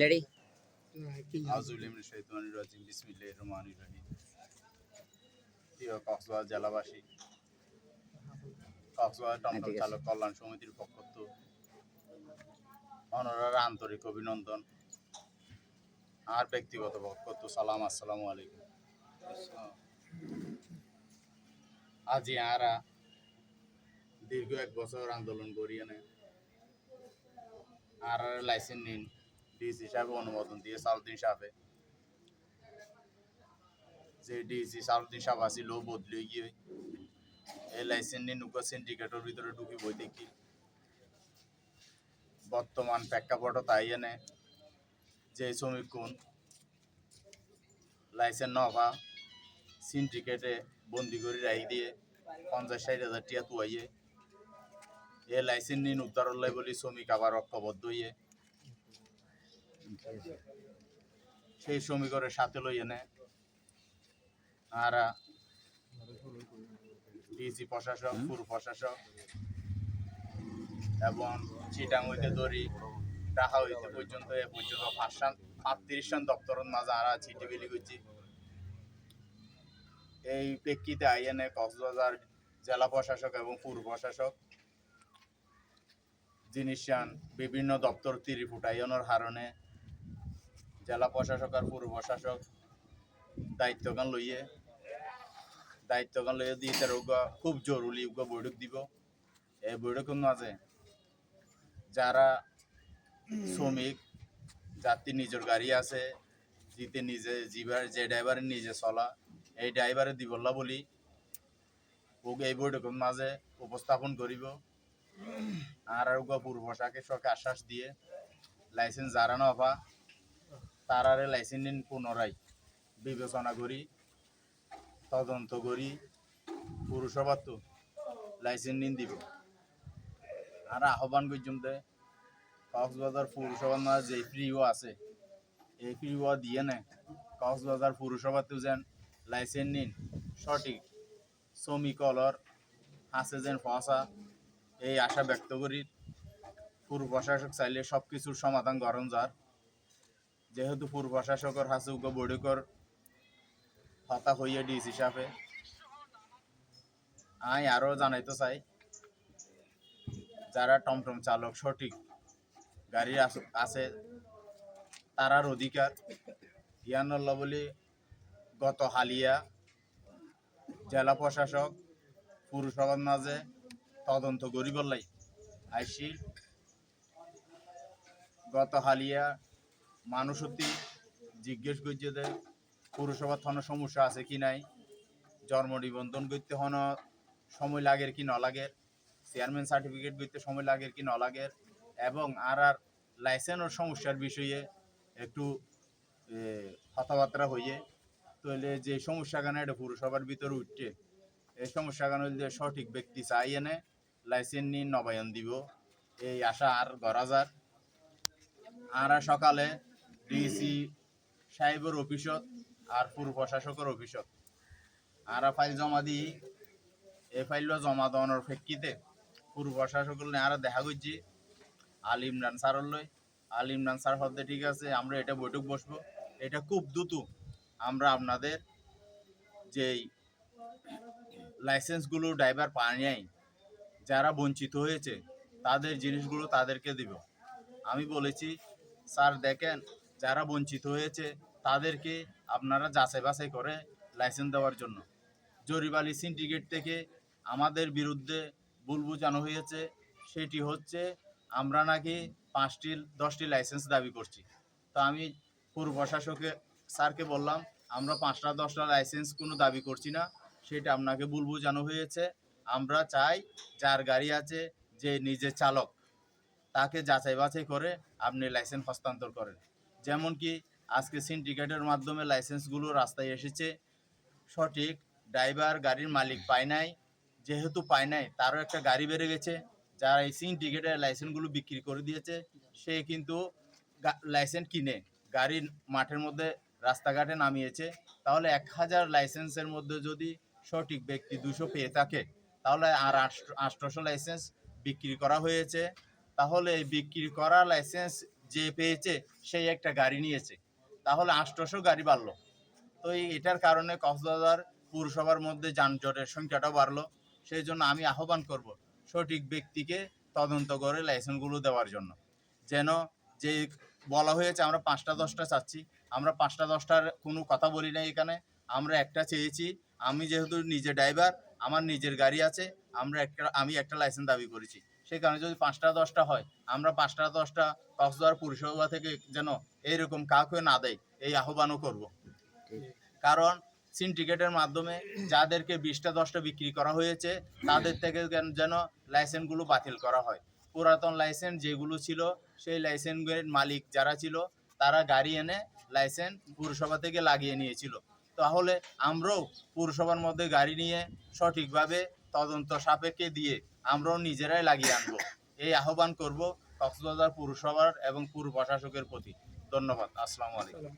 Ready? প্রিয় কক্সবাজার জেলাবাসী, কক্সবাজার টমটম ঠিক আছে। চালক কল্যাণ সমিতির পক্ষ থেকে অনরার আন্তরিক অভিনন্দন আর ব্যক্তিগত পক্ষ থেকে সালাম। আসসালামু আলাইকুম। আজি আরা দীর্ঘ 1 বছর আন্দোলন করি এনে আর লাইসেন্স নিন ডিসি সাহেব অনুমোদন দিয়ে সালউদ্দিন সাহেবে যে ডিসি সালউদ্দিন সাহেব আসিল বদলি গিয়ে এই লাইসেন্স নিয়ে নুকা সিন্ডিকেটের ভিতরে ঢুকি বই দেখি বর্তমান প্রেক্ষাপট তাই এনে যে শ্রমিক কোন লাইসেন্স নভা সিন্ডিকেটে বন্দি করে রাখি দিয়ে 50-60 হাজার টিয়া তুয়াইয়ে এ লাইসেন্স নিন উদ্ধার লাই বলি শ্রমিক আবার ঐক্যবদ্ধ হইয়ে সেই শ্রমিকের সাথে লই এনে আর ডিসি প্রশাসক পুর প্রশাসক এবং চিটাং হইতে ধরি ঢাকা হইতে পর্যন্ত এ পর্যন্ত 35 জন দপ্তরের মাঝে আর চিঠি বিলি করছি। এই প্রেক্ষিতে আইএনএ কক্সবাজার জেলা প্রশাসক এবং পুর প্রশাসক জিনিসান বিভিন্ন দপ্তর তিরি ফুটাইনের হারণে জেলা প্রশাসক আর পুর প্রশাসক দায়িত্বগান লইয়ে দিয়ে তার খুব জরুরি বৈঠক দিব। এই বৈঠকের মাঝে যারা শ্রমিক যাত্রী নিজের গাড়ি আছে জিতে নিজে যে ড্রাইভারের নিজে চলা এই ড্রাইভারে দিবল্লা বলি ওকে এই বৈঠকের মাঝে উপস্থাপন করিব আর পুর প্রশাসকে আশ্বাস দিয়ে লাইসেন্স যারা নভা তারারে লাইসেন্স নিন পুনরায় বিবেচনা করি তদন্ত করি পুরসভা তো লাইসেন্স নিন দিব। আর আহ্বান পর্যন্ত কক্সবাজার পৌরসভার মাঝে যে ফ্রিও আছে এই ফ্রিও দিয়ে নেয় কক্সবাজার পৌরসভাতেও যেন লাইসেন্স নিন সঠিক শ্রমিক অলর হাসে যেন ফসা এই আশা ব্যক্ত করি। পুর প্রশাসক চাইলে সব কিছুর সমাধান করেন যার যেহেতু পুর প্রশাসকের হাসে বৈঠকর হতা হইয়া ডিসি হিসাবে আমি আরও জানাইতে চাই যারা টমটম চালক সঠিক গাড়ি আছে তারার অধিকার ইয়ানল্লা বলে গত হালিয়া জেলা প্রশাসক পুরসভার মাঝে তদন্ত করিবলাই আইসি গত হালিয়া মানুষ অতি জিজ্ঞেস করছে যে পুরসভার থানো সমস্যা আছে কি নাই জন্ম নিবন্ধন করতে হন সময় লাগের কি ন লাগের চেয়ারম্যান সার্টিফিকেট করতে সময় লাগের কি ন লাগের এবং আর লাইসেন্সের সমস্যার বিষয়ে একটু কথাবার্তা হইয়ে তাহলে যে সমস্যাখানে এটা পুরসভার ভিতরে উঠছে এই সমস্যাখানে যে সঠিক ব্যক্তি চাই এনে লাইসেন্স নিয়ে নবায়ন দিব এই আশা আর গরাজার। আর সকালে ডিসি সাহেবের অফিসত আর পুর প্রশাসকের অফিসত আর ফাইল জমা দিই এই ফাইলটা জমা দেওয়ানোর প্রেক্ষিতে পুর প্রশাসকের আর দেখা করছি আল ইমরান স্যারের লই আল ইমরান স্যার হতে ঠিক আছে আমরা এটা বৈঠক বসবো এটা খুব দ্রুত আমরা আপনাদের যেই লাইসেন্সগুলো ড্রাইভার পায় নাই যারা বঞ্চিত হয়েছে তাদের জিনিসগুলো তাদেরকে দিব। আমি বলেছি স্যার দেখেন যারা বঞ্চিত হয়েছে তাদেরকে আপনারা যাচাই বাছাই করে লাইসেন্স দেওয়ার জন্য জরিবালি সিন্ডিকেট থেকে আমাদের বিরুদ্ধে ভুল বোঝানো হয়েছে সেটি হচ্ছে আমরা নাকি 5-10টি লাইসেন্স দাবি করছি। তো আমি পুর প্রশাসকে স্যারকে বললাম আমরা 5-10টা লাইসেন্স কোনো দাবি করছি না সেটা আপনাকে ভুল বোঝানো হয়েছে। আমরা চাই যার গাড়ি আছে যে নিজে চালক তাকে যাচাই বাছাই করে আপনি লাইসেন্স হস্তান্তর করেন। যেমন কি আজকে সিন্ডিকেটের মাধ্যমে লাইসেন্সগুলো রাস্তায় এসেছে সঠিক ড্রাইভার গাড়ির মালিক পায় নাই যেহেতু পায় নাই তারও একটা গাড়ি বেড়ে গেছে যারা এই সিন্ডিকেটের লাইসেন্সগুলো বিক্রি করে দিয়েছে সে কিন্তু লাইসেন্স কিনে গাড়ির মাঠের মধ্যে রাস্তাঘাটে নামিয়েছে। তাহলে 1000 লাইসেন্সের মধ্যে যদি সঠিক ব্যক্তি 200 পেয়ে থাকে তাহলে আর 800 লাইসেন্স বিক্রি করা হয়েছে। তাহলে এই বিক্রি করা লাইসেন্স যে পেয়েছে সেই একটা গাড়ি নিয়েছে, তাহলে 800 গাড়ি বাড়লো। তো এটার কারণে কক্সবাজার পৌরসভার মধ্যে যানজটের সংখ্যাটাও বাড়লো। সেই জন্য আমি আহ্বান করব সঠিক ব্যক্তিকে তদন্ত করে লাইসেন্সগুলো দেওয়ার জন্য। যেন যে বলা হয়েছে আমরা 5টা 10টা চাচ্ছি, আমরা 5টা 10টার কোনো কথা বলি নাই এখানে। আমরা একটা চেয়েছি। আমি যেহেতু নিজে ড্রাইভার, আমার নিজের গাড়ি আছে, আমি একটা লাইসেন্স দাবি করেছি। সেই কারণে যদি 5টা 10টা হয়, আমরা 5টা 10টা কক্সবাজার পৌরসভা থেকে যেন এইরকম কাউকে না দেয়, এই আহ্বানও করব। কারণ সিন্ডিকেটের মাধ্যমে যাদেরকে 20টা 10টা বিক্রি করা হয়েছে তাদের থেকে যেন লাইসেন্সগুলো বাতিল করা হয়। পুরাতন লাইসেন্স যেগুলো ছিল সেই লাইসেন্সের মালিক যারা ছিল তারা গাড়ি এনে লাইসেন্স পৌরসভা থেকে লাগিয়ে নিয়েছিল। তাহলে আমরাও পৌরসভার মধ্যে গাড়ি নিয়ে সঠিকভাবে তদন্ত সাপেক্ষে দিয়ে আমরাও নিজেরাই লাগিয়ে আনবো। এই আহ্বান করব কক্সবাজার পৌরসভার এবং পৌর প্রশাসকের প্রতি। ধন্যবাদ। আসসালামু আলাইকুম।